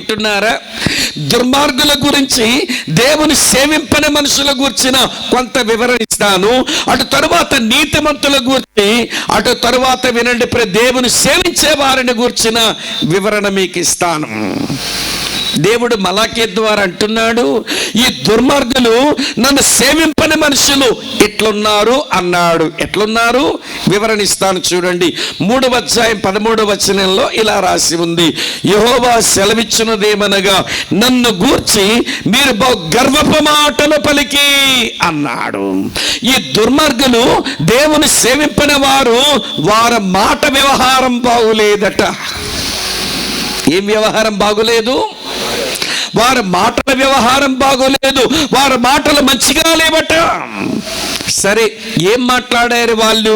వింటున్నారా? దుర్మార్గుల గురించి, దేవుని సేవింపని మనుషుల గురించిన కొంత వివరణ ఇస్తాను. అటు తరువాత నీతిమంతుల గురించి, అటు తరువాత వినండి, దేవుని సేవించే వారిని గురించిన వివరణ మీకు ఇస్తాను. దేవుడు మలాకీ ద్వారా అంటున్నాడు, ఈ దుర్మార్గులు నన్ను సేవింపని మనుషులు ఎట్లున్నారు అన్నాడు. ఎట్లున్నారు వివరణిస్తాను చూడండి. 3వ అధ్యాయం 13వ వచనంలో ఇలా రాసి ఉంది, యెహోవా సెలవిచ్చినదేమనగా నన్ను గూర్చి మీరు బహు గర్వపు మాటలు పలికి అన్నాడు. ఈ దుర్మార్గులు దేవుని సేవింపని వారు, వారి మాట వ్యవహారం బాగులేదట. ఏం వ్యవహారం బాగులేదు? వారి మాటల వ్యవహారం బాగోలేదు, వారి మాటలు మంచిగా లేవట. సరే, ఏం మాట్లాడారు వాళ్ళు?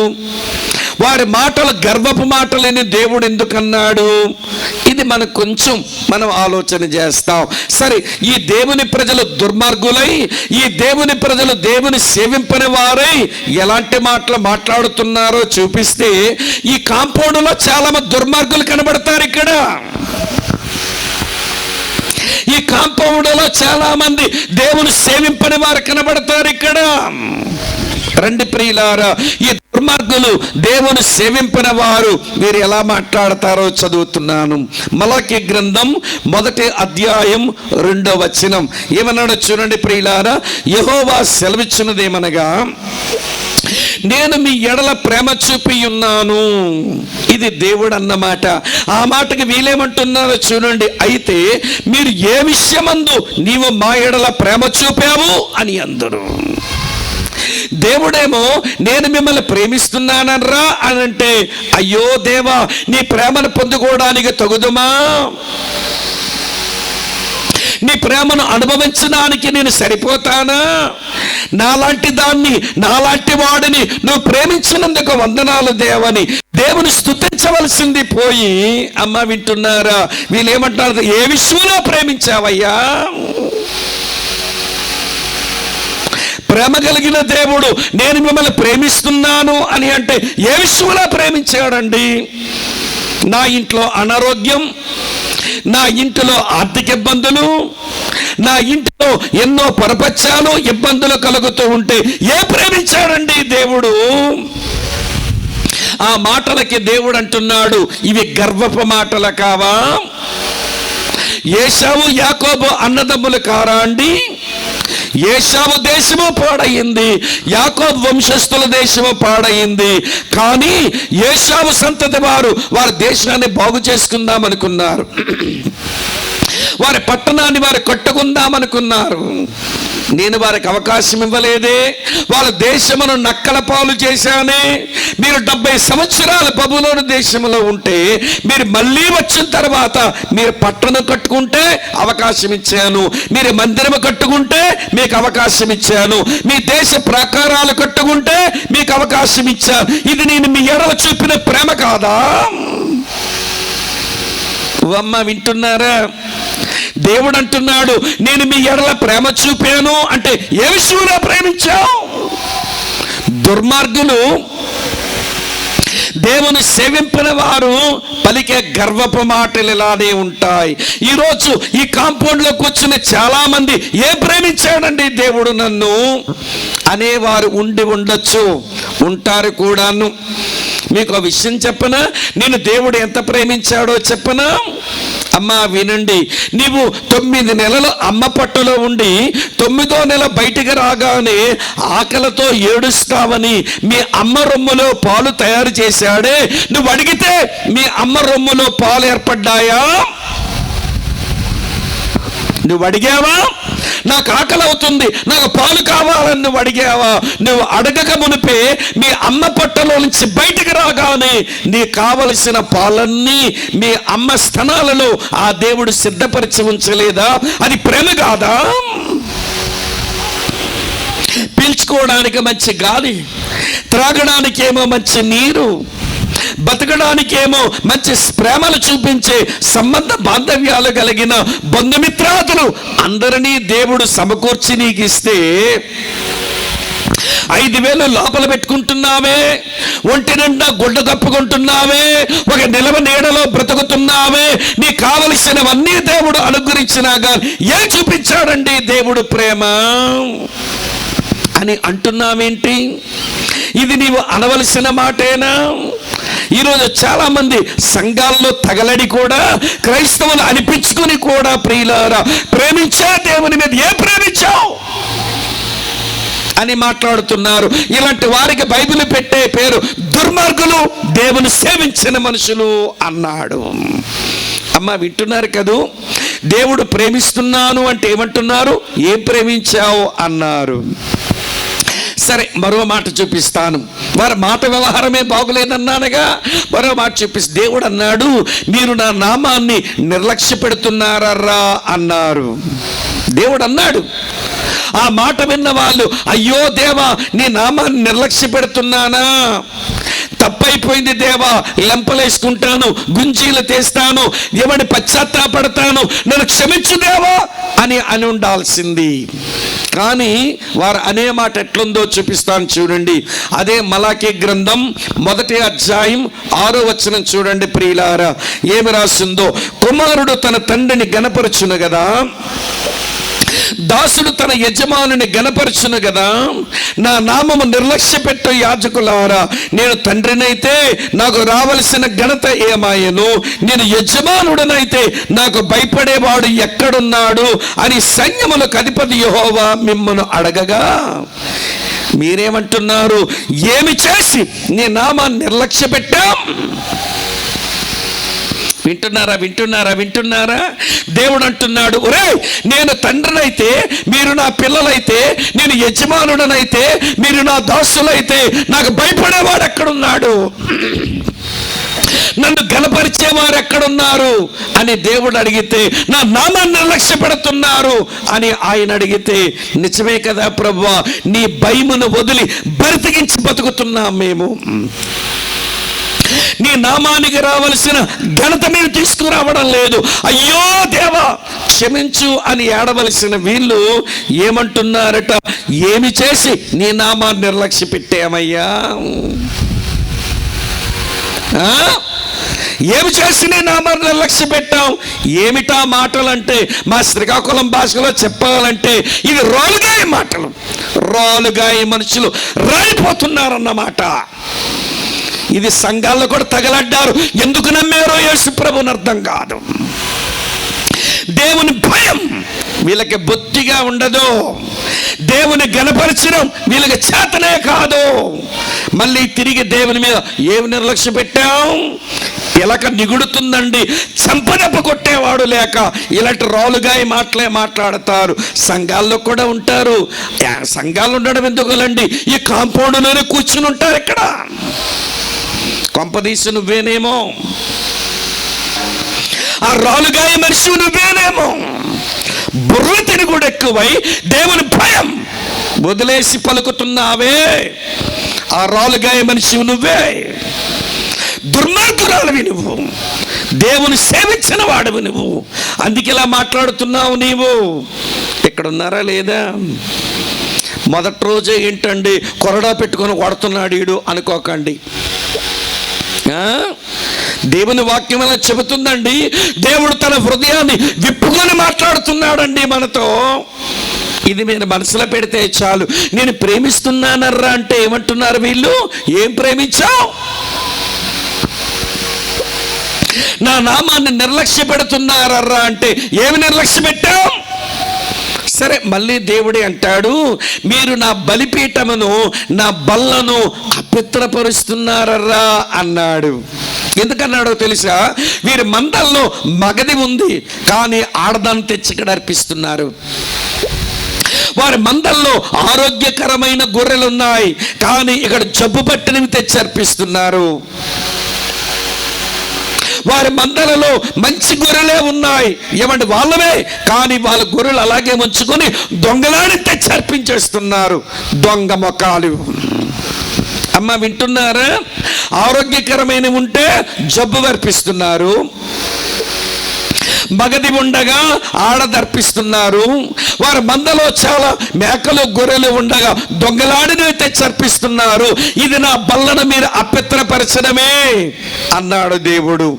వారి మాటలు గర్వపు మాటలని దేవుడు ఎందుకన్నాడు? ఇది మనం ఆలోచన చేస్తాం. సరే, ఈ దేవుని ప్రజలు దుర్మార్గులై, ఈ దేవుని ప్రజలు దేవుని సేవింపని వారై ఎలాంటి మాటలు మాట్లాడుతున్నారో చూపిస్తే, ఈ కాంపౌండ్లో చాలా మంది దుర్మార్గులు కనబడతారు. ఇక్కడ ఈ కాంపౌండ్లో చాలా మంది దేవుని సేవింపని వారు కనబడతారు. ఇక్కడ రండి ప్రియులారా, ఈ దుర్మార్గులు దేవుని సేవింపని వారు వీరు ఎలా మాట్లాడతారో చదువుతున్నాను. మలాకీ గ్రంథం 1వ అధ్యాయం 2వ వచనం ఏమన్నాడో చూడండి ప్రియులారా. యెహోవా సెలవిచ్చినదేమనగా నేను మీ ఎడల ప్రేమ చూపి ఉన్నాను. ఇది దేవుడు అన్నమాట. ఆ మాటకి వీలేమంటున్నారో చూడండి. అయితే మీరు ఏ విషయమందు నీవు మా ఎడల ప్రేమ చూపావు అని అందరూ. దేవుడేమో నేను మిమ్మల్ని ప్రేమిస్తున్నానరా అని అంటే, అయ్యో దేవా, నీ ప్రేమను పొందుకోవడానికి తగుదుమా? నీ ప్రేమను అనుభవించడానికి నేను సరిపోతానా? నాలాంటి దాన్ని, నాలాంటి వాడిని నువ్వు ప్రేమించినందుకు వందనాలు దేవని దేవుని స్తుతించవలసింది పోయి, అమ్మ వింటున్నారా, వీళ్ళేమంటారు? ఏ విషయంలో ప్రేమించావయ్యా? ప్రేమ కలిగిన దేవుడు నేను మిమ్మల్ని ప్రేమిస్తున్నాను అని అంటే ఏ విషయంలో ప్రేమించాడండి? నా ఇంట్లో అనారోగ్యం, నా ఇంటిలో ఆర్థిక ఇబ్బందులు, నా ఇంటిలో ఎన్నో పరపత్యాలు, ఇబ్బందులు కలుగుతూ ఉంటే ఏ ప్రేమించాడండి దేవుడు? ఆ మాటలకి దేవుడు అంటున్నాడు, ఇవి గర్వపు మాటలు కావా? ఏశావు యాకోబు అన్నదమ్ములు కారా అండి? ఏశావు దేశము పాడయింది, యాకోబు వంశస్థుల దేశము పాడయింది. కానీ ఏశావు సంతతి వారి దేశాన్ని బాగు చేసుకుందాం అనుకున్నారు, వారి పట్టణాన్ని వారు కట్టుకుందామనుకున్నారు. నేను వారికి అవకాశం ఇవ్వలేదే, వాళ్ళ దేశమును నక్కల పాలు చేశానే. మీరు 70 సంవత్సరాలు బబులోను దేశంలో ఉంటే, మీరు మళ్ళీ వచ్చిన తర్వాత మీరు పట్టణం కట్టుకుంటే అవకాశం ఇచ్చాను, మీరు మందిరం కట్టుకుంటే మీకు అవకాశం ఇచ్చాను, మీ దేశ ప్రాకారాలు కట్టుకుంటే మీకు అవకాశం ఇచ్చాను. ఇది నేను మీ ఎడల చూపిన ప్రేమ కాదా? అమ్మ వింటున్నారా? దేవుడు అంటున్నాడు, నేను మీ ఎడల ప్రేమ చూపాను అంటే ఏ విషయంలో ప్రేమించావు? దుర్మార్గులు, దేవుని సేవింపిన వారు పలికే గర్వపు మాటలు ఇలానే ఉంటాయి. ఈరోజు ఈ కాంపౌండ్లోకి వచ్చిన చాలా మంది ఏ ప్రేమించాడండి దేవుడు నన్ను అనేవారు ఉండి ఉండొచ్చు, ఉంటారు కూడాను. మీకు ఆ విషయం చెప్పనా? నేను దేవుడు ఎంత ప్రేమించాడో చెప్పనా? అమ్మా వినండి, నీవు 9 నెలలు అమ్మ పట్టులో ఉండి 9వ నెల బయటికి రాగానే ఆకలితో ఏడుస్తావని మీ అమ్మ రొమ్ములో పాలు తయారు చేశాడే, నువ్వు అడిగితే మీ అమ్మ రొమ్ములో పాలు ఏర్పడ్డాయా? నువ్వు అడిగావా? నాకు ఆకలి అవుతుంది, నాకు పాలు కావాలని నువ్వు అడిగావా? నువ్వు అడగక మునిపే మీ అమ్మ పొట్టలో నుంచి బయటికి రాగానే నీకు కావలసిన పాలన్నీ మీ అమ్మ స్తనాలలో ఆ దేవుడు సిద్ధపరిచి ఉంచలేదా? అది ప్రేమ కాదా? పీల్చుకోవడానికి మంచి గాలి, త్రాగడానికేమో మంచి నీరు, బతకడానికేమో మంచి ప్రేమలు చూపించే సంబంధ బాంధవ్యాలు కలిగిన బంధుమిత్రాదులు అందరినీ దేవుడు సమకూర్చి నీకు ఇస్తే, 5,000 లోపల పెట్టుకుంటున్నావే, ఒంటి నిండా గుడ్డ కప్పుకుంటున్నావే, ఒక నిలవ నీడలో బ్రతుకుతున్నావే, నీకు కావలసినవన్నీ దేవుడు అనుగ్రహించినాగా ఏం చూపించాడండి దేవుడు ప్రేమ అని అంటున్నావేంటి? ఇది నీవు అనవలసిన మాటేనా? ఈరోజు చాలా మంది సంఘాల్లో తగలడి కూడా క్రైస్తవులు అనిపించుకుని కూడా ప్రియులారా ప్రేమించా దేవుని మీద ఏ ప్రేమించావు అని మాట్లాడుతున్నారు. ఇలాంటి వారికి బైబిల్ పెట్టే పేరు దుర్మార్గులు, దేవుని సేవించిన మనుషులు అన్నాడు. అమ్మ వింటున్నారు కదూ? దేవుడు ప్రేమిస్తున్నాను అంటే ఏమంటున్నారు? ఏం ప్రేమించావు అన్నారు. సరే, మరో మాట చూపిస్తాను. వారి మాట వ్యవహారమే బాగులేదన్నానుగా, మరో మాట చూపిస్తే దేవుడు అన్నాడు, మీరు నా నామాన్ని నిర్లక్ష్య పెడుతున్నారా అన్నారు. దేవుడు అన్నాడు. ఆ మాట విన్న వాళ్ళు, అయ్యో దేవా, నీ నామాన్ని నిర్లక్ష్య పెడుతున్నానా, తప్పైపోయింది దేవా, లెంపలేసుకుంటాను, గుంజీలు తీస్తాను, ఎవడి పశ్చాత్తాపడతాను, నన్ను క్షమించు దేవా అని ఉండాల్సింది. కానీ వారు అనే మాట ఎట్లుందో చూపిస్తాను చూడండి. అదే మలాకీ గ్రంథం 1వ అధ్యాయం 6వ వచనం చూడండి ప్రియులారా, ఏమి రాసిందో. కుమారుడు తన తండ్రిని గణపరచును గదా, దాసుడు తన యజమానుని గణపరచును గదా, నా నామము నిర్లక్ష్య పెట్టు యాజకులారా, నేను తండ్రినైతే నాకు రావలసిన ఘనత ఏమాయను, నేను యజమానుడనైతే నాకు భయపడేవాడు ఎక్కడున్నాడు అని సైన్యములకు అధిపతి యెహోవా మిమ్మను అడగగా మీరేమంటున్నారు? ఏమి చేసి నీ నామాన్ని నిర్లక్ష్య పెట్టాం? వింటున్నారా? దేవుడు అంటున్నాడు, ఒరే, నేను తండ్రినైతే మీరు నా పిల్లలైతే, నేను యజమానుడనైతే మీరు నా దాసులైతే నాకు భయపడేవాడు ఎక్కడున్నాడు, నన్ను గణపరిచేవారు ఎక్కడున్నారు అని దేవుడు అడిగితే, నా నామాన్ని నిర్లక్ష్య పెడుతున్నారు అని ఆయన అడిగితే, నిజమే కదా ప్రభువా, నీ భయమును వదిలి బ్రతికించి బతుకుతున్నాం మేము, నీ నామానికి రావలసిన ఘనత మేము తీసుకురావడం లేదు, అయ్యో దేవా క్షమించు అని ఏడవలసిన వీళ్ళు ఏమంటున్నారట? ఏమి చేసి నీ నామాన్ని నిర్లక్ష్య పెట్టామయ్యా, ఏమి చేసి నీ నామాన్ని నిర్లక్ష్య పెట్టాం? ఏమిటా మాటలంటే మా శ్రీకాకుళం భాషలో చెప్పాలంటే ఇది రాలుగాయ మాటలు. రాలుగాయ మనుషులు రాలిపోతున్నారన్నమాట. ఇది సంఘాల్లో కూడా తగలడ్డారు. ఎందుకు నమ్మారో యేసు ప్రభువుని అర్థం కాదు. దేవుని భయం వీళ్ళకి బొత్తిగా ఉండదు, దేవుని గణపరచడం వీళ్ళకి చేతనే కాదు. మళ్ళీ తిరిగి దేవుని మీద ఏమి నిర్లక్ష్య పెట్టాం? ఎలక నిగుడుతుందండి, చంపదెబ్బ కొట్టేవాడు లేక ఇలాంటి రాలుగా మాటలే మాట్లాడతారు. సంఘాల్లో కూడా ఉంటారు. సంఘాలు ఉండడం ఎందుకులండి, ఈ కాంపౌండ్లోనే కూర్చుని ఉంటారు. ఇక్కడ కొంపదీసి నువ్వేనేమో, ఆ రాలుగాయ మనిషి నువ్వేనేమో. బుర్ర తిరుగుడు ఎక్కువై దేవుని భయం వదిలేసి పలుకుతున్నావే, ఆ రాలుగాయ మనిషి నువ్వే. దుర్మార్గురాలివి నువ్వు, దేవుని సేవించిన వాడివి నువ్వు, అందుకే ఇలా మాట్లాడుతున్నావు నీవు. ఇక్కడ ఉన్నారా లేదా? మొదటి రోజే ఏంటండి కొరడా పెట్టుకొని కొడుతున్నాడు వీడు అనుకోకండి. దేవుని వాక్యం అలా చెబుతుందండి. దేవుడు తన హృదయాన్ని విప్పుకొని మాట్లాడుతున్నాడండి మనతో. ఇది నేను మనసులో పెడితే చాలు. నేను ప్రేమిస్తున్నానర్రా అంటే ఏమంటున్నారు వీళ్ళు? ఏం ప్రేమించావు? నా నామాన్ని నిర్లక్ష్య పెడుతున్నారర్రా అంటే ఏమి నిర్లక్ష్య పెట్టావు? సరే, మళ్ళీ దేవుడే అంటాడు, మీరు నా బలిపీఠమును నా బల్లను అపవిత్రపరుస్తున్నారర్రా అన్నాడు. ఎందుకన్నాడో తెలుసా? వీరి మందల్లో మగది ఉంది కానీ ఆడదాన్ని తెచ్చి ఇక్కడ అర్పిస్తున్నారు. వారి మందల్లో ఆరోగ్యకరమైన గొర్రెలు ఉన్నాయి కానీ ఇక్కడ జబ్బు పట్టినవి తెచ్చి అర్పిస్తున్నారు. వారి మందలలో మంచి గొర్రెలే ఉన్నాయి, ఏమంటే వాళ్ళవే, కానీ వాళ్ళ గొర్రెలు అలాగే ఉంచుకొని దొంగలాడి తెచ్చి అర్పించేస్తున్నారు. దొంగ మొక్కలు. అమ్మ వింటున్నారా? ఆరోగ్యకరమైన ఉంటే జబ్బు అర్పిస్తున్నారు, మగది ఉండగా ఆడదర్పిస్తున్నారు, వారి మందలో చాలా మేకలు గొర్రెలు ఉండగా దొంగలాడిని తెచ్చి అర్పిస్తున్నారు. ఇది నా బల్లను మీరు అపవిత్రపరచడమే అన్నాడు దేవుడు.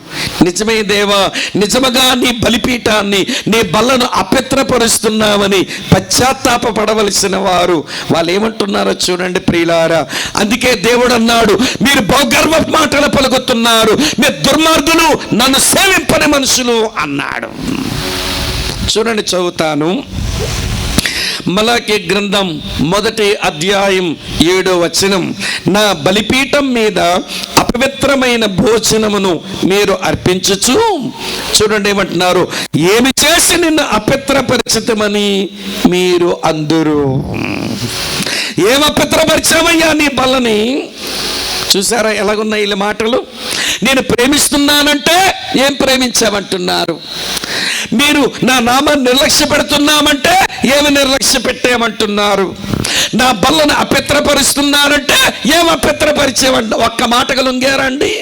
నిజమే దేవా, నిజముగా నీ బలిపీఠాన్ని, నీ బల్లను అపవిత్రపరుస్తున్నామని పశ్చాత్తాప పడవలసిన వారు వాళ్ళు ఏమంటున్నారో చూడండి ప్రియులారా. అందుకే దేవుడు అన్నాడు, మీరు బహుగర్వ మాటలు పలుకుతున్నారు, మీరు దుర్మార్గులు, నన్ను సేవింపని మనుషులు అన్నాడు. చూడండి, చదువుతాను. మలాకి గ్రంథం 1వ అధ్యాయం 7వ వచనం. నా బలిపీఠం మీద అపవిత్రమైన భోజనమును మీరు అర్పించుచు, చూడండి ఏమంటున్నారు, ఏమి చేసి నిన్ను అపవిత్రపరిచితమని మీరు అందురు. ఏం అపవిత్రపరిచామయ్యా నీ బల్లని? చూసారా ఎలాగున్నాయి వీళ్ళ మాటలు? నేను ప్రేమిస్తున్నానంటే ఏం ప్రేమించామంటున్నారు. మీరు నా నామాన్ని నిర్లక్ష్య పెడుతున్నామంటే ఏమి నిర్లక్ష్య పెట్టామంటున్నారు. నా బల్లను అపవిత్రపరుస్తున్నారంటే ఏం అపవిత్రపరిచేమంట. ఒక్క మాటగా లొంగారండి?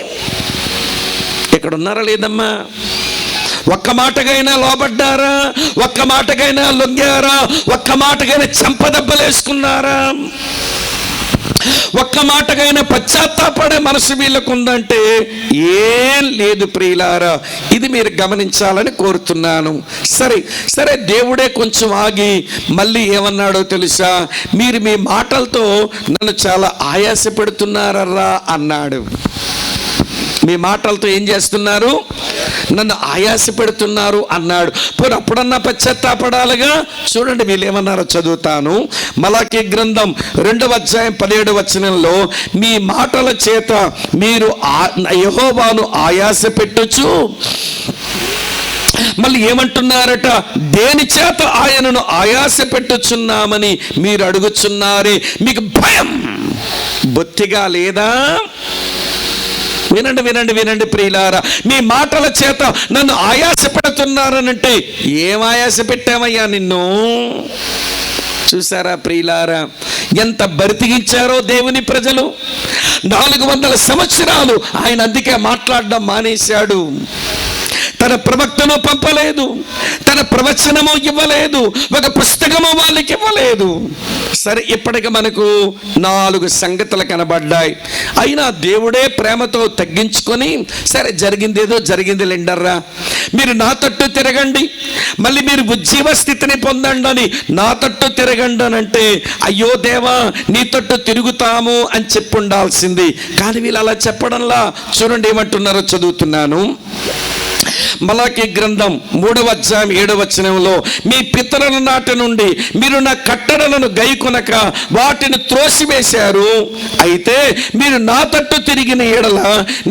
ఇక్కడ ఉన్నారా లేదమ్మా? ఒక్క మాటకైనా లోబడ్డారా? ఒక్క మాటకైనా లొంగారా? ఒక్క మాటకైనా చెంపదెబ్బలేసుకున్నారా? ఒక్క మాటకైనా పశ్చాత్తాపడే మనసు వీళ్ళకు ఉందంటే ఏం లేదు ప్రియులారా. ఇది మీరు గమనించాలని కోరుతున్నాను. సరే సరే, దేవుడే కొంచెం ఆగి మళ్ళీ ఏమన్నాడో తెలుసా? మీరు మీ మాటలతో నన్ను చాలా ఆయాస పెడుతున్నారరా అన్నాడు. మీ మాటలతో ఏం చేస్తున్నారు? నన్ను ఆయాస పెడుతున్నారు అన్నాడు. పోనీ అప్పుడన్నా పశ్చాత్తాపడాలిగా. చూడండి వీళ్ళు ఏమన్నారో చదువుతాను. మలాకి గ్రంథం 2వ అధ్యాయం 17వ వచనంలో, మీ మాటల చేత మీరు యెహోవాను ఆయాస పెట్టుచు, మళ్ళీ ఏమంటున్నారట, దేని చేత ఆయనను ఆయాస పెట్టుచున్నామని మీరు అడుగుచున్నారే, మీకు భయం బొత్తిగా లేదా? వినండి వినండి వినండి ప్రియులారా, మీ మాటల చేత నన్ను ఆయాస పెడుతున్నారనంటే ఏం ఆయాస పెట్టామయ్యా నిన్ను? చూసారా ప్రియులారా, ఎంత బరితిగించారో దేవుని ప్రజలు. 400 సంవత్సరాలు ఆయన అందుకే మాట్లాడడం మానేశాడు. తన ప్రవక్తను పంపలేదు, తన ప్రవచనము ఇవ్వలేదు, ఒక పుస్తకము వాళ్ళకి ఇవ్వలేదు. సరే, ఇప్పటికి మనకు 4 సంగతులు కనబడ్డాయి. అయినా దేవుడే ప్రేమతో తగ్గించుకొని, సరే జరిగిందేదో జరిగింది లెండర్రా, మీరు నా తట్టు తిరగండి, మళ్ళీ మీరు ఉజ్జీవ స్థితిని పొందండి అని నా తట్టు తిరగండి అని అంటే, అయ్యో దేవా నీ తట్టు తిరుగుతాము అని చెప్పి ఉండాల్సింది. కానీ వీళ్ళు అలా చెప్పడంలా. చూడండి ఏమంటున్నారో చదువుతున్నాను. మలాకి గ్రంథం 3వ అధ్యాయం 7వ వచనంలో, మీ పితరుల నాటి నుండి మీరు నా కట్టడలను గైకొనక వాటిని త్రోసివేశారు. అయితే మీరు నా తట్టు తిరిగిన ఎడల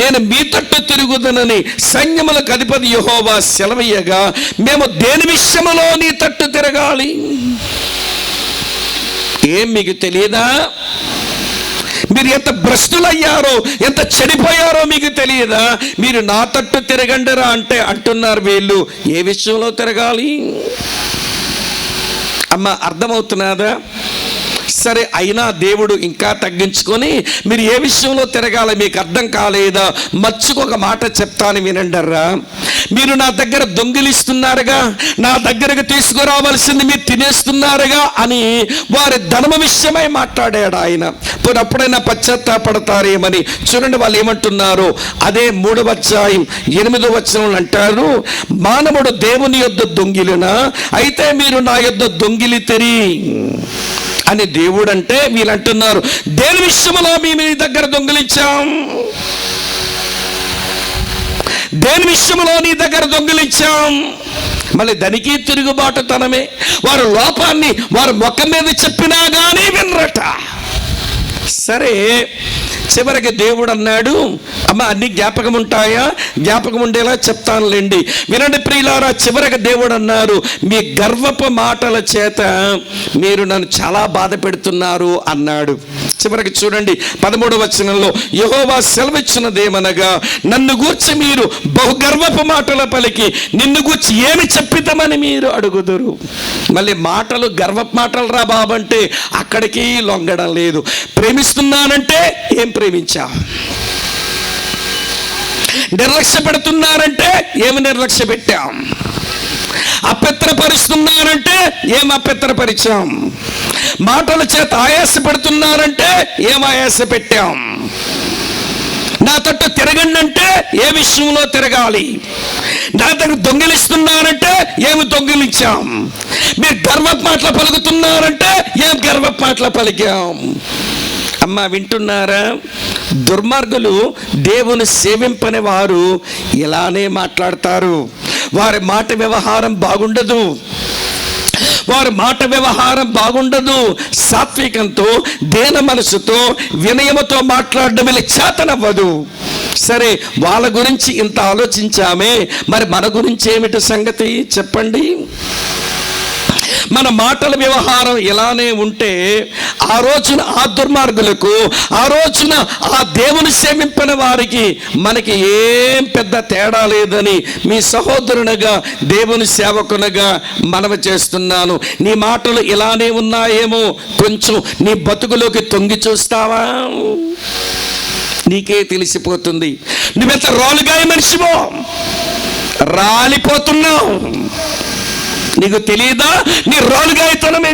నేను మీ తట్టు తిరుగుదనని సైన్యములకు అధిపతి యెహోవా సెలవయ్యగా, మేము దేని విషయములో నీ తట్టు తిరగాలి? ఏం మీకు తెలియదా? మీరు ఎంత భ్రష్టులయ్యారో, ఎంత చెడిపోయారో మీకు తెలియదా? మీరు నా తట్టు తిరగండిరా అంటే అంటున్నారు వీళ్ళు. ఏ విషయంలో తిరగాలి? అమ్మ అర్థమవుతున్నదా? సరే, అయినా దేవుడు ఇంకా తగ్గించుకొని, మీరు ఏ విషయంలో తిరగాలి మీకు అర్థం కాలేదా? మర్చుకొక మాట చెప్తాను వినండర్రా. మీరు నా దగ్గర దొంగిలిస్తున్నారుగా, నా దగ్గరకు తీసుకురావాల్సింది మీరు తినేస్తున్నారుగా అని వారి ధర్మ విషయమై మాట్లాడాడు ఆయన. అప్పుడైనా పశ్చాత్తాపడతారేమని. చూడండి వాళ్ళు ఏమంటున్నారు. అదే 3వ అధ్యాయం 8వ వచనంలో అంటారు, మానవుడు దేవుని యొద్ద దొంగిలినా, అయితే మీరు నా యొద్ద దొంగిలితిరి అని దేవుడు అంటే, వీళ్ళు అంటున్నారు దేని విషయంలో మేము నీ దగ్గర దొంగిలించాం? దేని విషయంలో నీ దగ్గర దొంగిలించాం? మళ్ళీ దానికి తిరుగుబాటుతనమే. వారు లోపాన్ని వారు ముఖం మీద చెప్పినా కానీ వినరట. సరే, చివరికి దేవుడు అన్నాడు, అమ్మ అన్ని జ్ఞాపకం ఉంటాయా? జ్ఞాపకం ఉండేలా చెప్తానులేండి. వినండి ప్రియులారా, చివరికి దేవుడు అన్నారు, మీ గర్వపు మాటల చేత మీరు నన్ను చాలా బాధ పెడుతున్నారు అన్నాడు. చివరికి చూడండి 13వ వచనంలో, యెహోవా సెలవిచ్చినదేమనగా, నన్ను గూర్చి మీరు బహుగర్వపు మాటల పలికి నిన్ను గూర్చి ఏమి చెప్పితమని మీరు అడుగుదురు. మళ్ళీ మాటలు గర్వపు మాటలు రా బాబంటే అక్కడికి లొంగడం లేదు. ప్రేమిస్తున్నానంటే ఏం ప్రేమించా? నిర్లక్ష్య పెడుతున్నారంటే ఏమి నిర్లక్ష్య పెట్టాం? అపవిత్రపరుస్తున్నారంటే ఏం అపవిత్రపరిచాం? మాటల చేత ఆయాస పెడుతున్నారంటే ఏం ఆయాస పెట్టాం? నా తట్టు తిరగండి అంటే ఏ విషయంలో తిరగాలి? నా దగ్గర దొంగిలిస్తున్నారంటే ఏమి దొంగిలించాం? మీరు గర్వపు మాటలు పలుకుతున్నారంటే ఏం గర్వపు మాటలు పలికాం? అమ్మా, వింటున్నారా? దుర్మార్గులు దేవుని సేవింపని వారు ఇలానే మాట్లాడతారు. వారి మాట వ్యవహారం బాగుండదు. వారి మాట వ్యవహారం బాగుండదు. సాత్వికంతో, దీన మనసుతో, వినయముతో మాట్లాడడం వీళ్ళ చేతనవ్వదు. సరే, వాళ్ళ గురించి ఇంత ఆలోచించామే, మరి మన గురించి ఏమిటి సంగతి చెప్పండి? మన మాటల వ్యవహారం ఇలానే ఉంటే ఆ రోజున ఆ దుర్మార్గులకు, ఆ రోజున ఆ దేవుని సేవింపని వారికి మనకి ఏం పెద్ద తేడా లేదని మీ సహోదరునిగా, దేవుని సేవకునిగా మనవి చేస్తున్నాను. నీ మాటలు ఇలానే ఉన్నాయేమో, కొంచెం నీ బతుకులోకి తొంగి చూస్తావా? నీకే తెలిసిపోతుంది. నువ్వెంత రోలుగాయ మనిషివో, రాలిపోతున్నావు. నీకు తెలియదా నీ రోలుగాయతనం